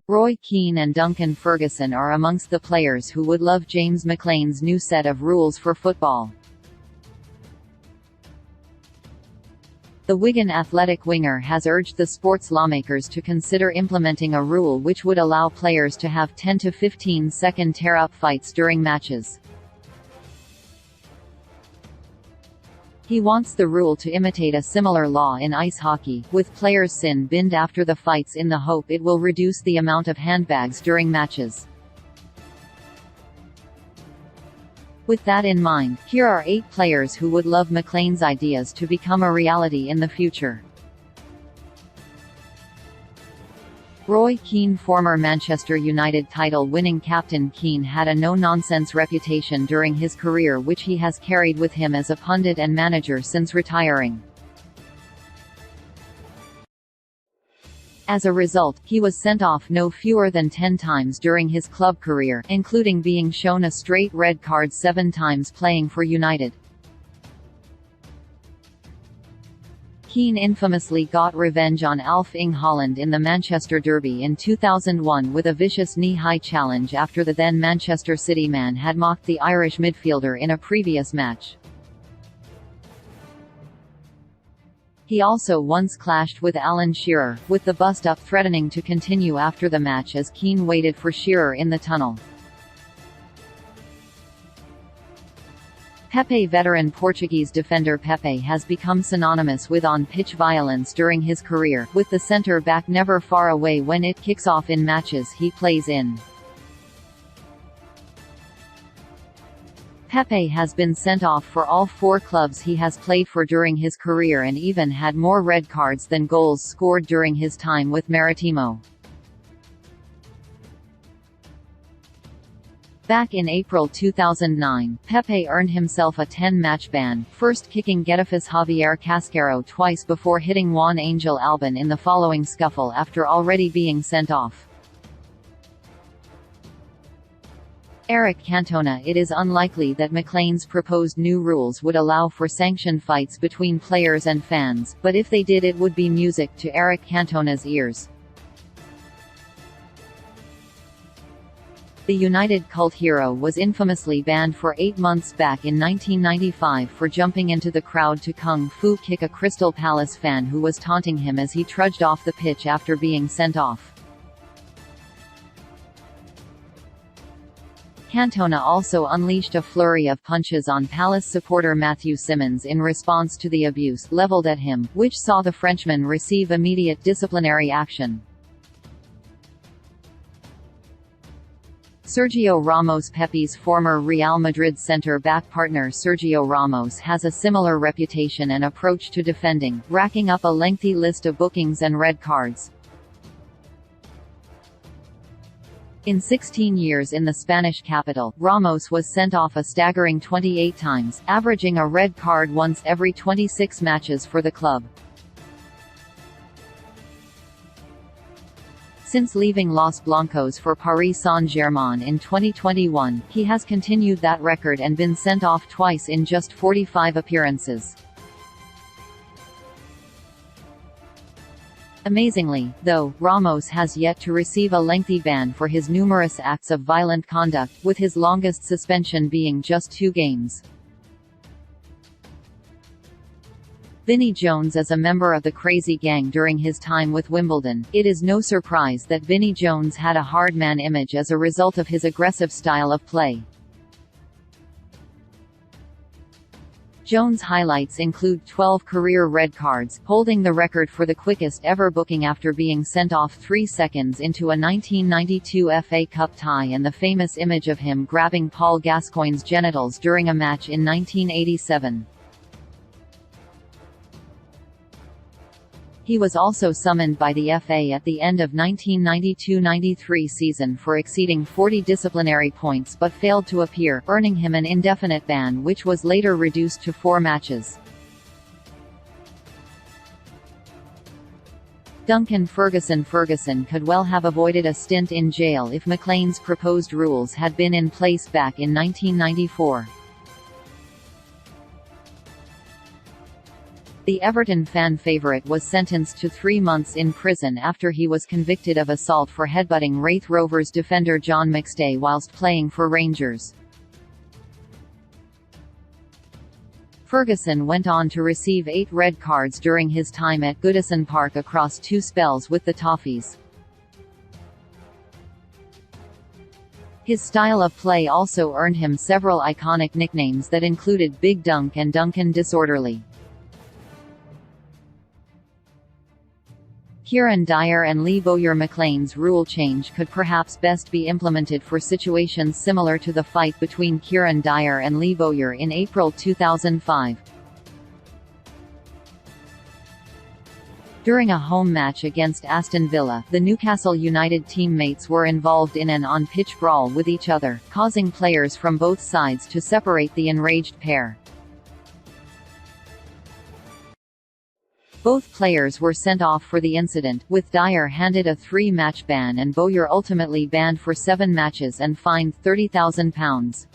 Roy Keane and Duncan Ferguson are amongst the players who would love James McLean's new set of rules for football. The Wigan Athletic winger has urged the sports lawmakers to consider implementing a rule which would allow players to have 10 to 15-second tear-up fights during matches. He wants the rule to imitate a similar law in ice hockey, with players sin-binned after the fights in the hope it will reduce the amount of handbags during matches. With that in mind, here are 8 players who would love McLean's ideas to become a reality in the future. Roy Keane. Former Manchester United title-winning captain Keane had a no-nonsense reputation during his career which he has carried with him as a pundit and manager since retiring. As a result, he was sent off no fewer than 10 times during his club career, including being shown a straight red card 7 times playing for United. Keane infamously got revenge on Erling Haaland in the Manchester Derby in 2001 with a vicious knee-high challenge after the then Manchester City man had mocked the Irish midfielder in a previous match. He also once clashed with Alan Shearer, with the bust-up threatening to continue after the match as Keane waited for Shearer in the tunnel. Pepe. Veteran Portuguese defender Pepe has become synonymous with on-pitch violence during his career, with the centre-back never far away when it kicks off in matches he plays in. Pepe has been sent off for all 4 clubs he has played for during his career and even had more red cards than goals scored during his time with Maritimo. Back in April 2009, Pepe earned himself a 10-match ban, first kicking Getafe's Javier Casquero twice before hitting Juan Angel Albon in the following scuffle after already being sent off. Eric Cantona. It is unlikely that McLean's proposed new rules would allow for sanctioned fights between players and fans, but if they did it would be music to Eric Cantona's ears. The United cult hero was infamously banned for 8 months back in 1995 for jumping into the crowd to kung fu kick a Crystal Palace fan who was taunting him as he trudged off the pitch after being sent off. Cantona also unleashed a flurry of punches on Palace supporter Matthew Simmons in response to the abuse leveled at him, which saw the Frenchman receive immediate disciplinary action. Sergio Ramos. Pepe's former Real Madrid centre-back partner Sergio Ramos has a similar reputation and approach to defending, racking up a lengthy list of bookings and red cards. In 16 years in the Spanish capital, Ramos was sent off a staggering 28 times, averaging a red card once every 26 matches for the club. Since leaving Los Blancos for Paris Saint-Germain in 2021, he has continued that record and been sent off twice in just 45 appearances. Amazingly, though, Ramos has yet to receive a lengthy ban for his numerous acts of violent conduct, with his longest suspension being just 2 games. Vinnie Jones. As a member of the Crazy Gang during his time with Wimbledon, it is no surprise that Vinnie Jones had a hard man image as a result of his aggressive style of play. Jones' highlights include 12 career red cards, holding the record for the quickest ever booking after being sent off 3 seconds into a 1992 FA Cup tie, and the famous image of him grabbing Paul Gascoigne's genitals during a match in 1987. He was also summoned by the FA at the end of 1992–93 season for exceeding 40 disciplinary points but failed to appear, earning him an indefinite ban which was later reduced to 4 matches. Duncan Ferguson. Ferguson could well have avoided a stint in jail if McLean's proposed rules had been in place back in 1994. The Everton fan favourite was sentenced to 3 months in prison after he was convicted of assault for headbutting Raith Rovers defender John McStay whilst playing for Rangers. Ferguson went on to receive 8 red cards during his time at Goodison Park across 2 spells with the Toffees. His style of play also earned him several iconic nicknames that included Big Dunc and Duncan Disorderly. Kieran Dyer and Lee Bowyer McLean's rule change could perhaps best be implemented for situations similar to the fight between Kieran Dyer and Lee Bowyer in April 2005. During a home match against Aston Villa, the Newcastle United teammates were involved in an on-pitch brawl with each other, causing players from both sides to separate the enraged pair. Both players were sent off for the incident, with Dyer handed a 3-match ban and Bowyer ultimately banned for 7 matches and fined £30,000.